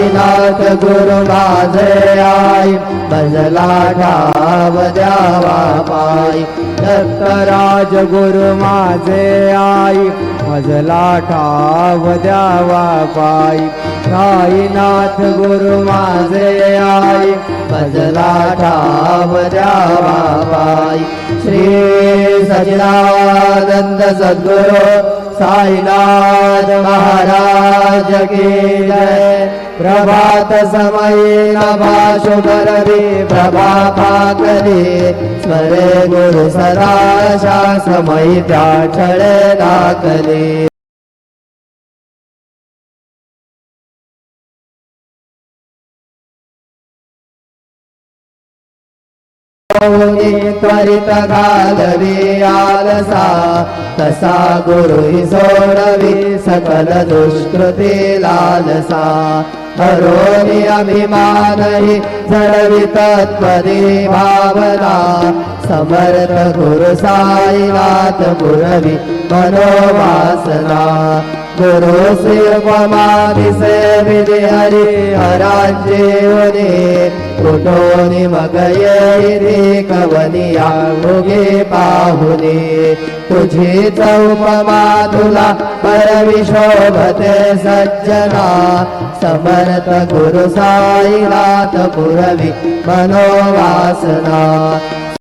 साईनाथ गुरु माझे आई भजला ठाव द्यावा पाई दत्तराज गुरु माझे आई भजला ठाव द्यावा पाई साईनाथ गुरु माझे आई भजला ठाव द्यावा पाई श्री सच्चिदानंद सद्गुरु साईनाथ महाराज की जय। प्रभात समये नभा शुभ रवि प्रभा पाकली स्मरे गुरु सदा समयी त्या छळे दाखली त्वरित घालवी आलसा तसा गुरु सोडवी सकल दुष्कृती लालसा हरोनी अभिमानहि जडवी तत्पदी भावना समर्थ गुरु साईनाथ पुरवी मनोवासना गुरु श्री उपमादिसे विधि हरि हरांजीवनी कुटोनी मग येरी कवनिया उगे पाहुनी तुझी उपमा तुला परवी शोभते सज्जना समर्थ गुरु साईनाथ पुरवी मनोवासना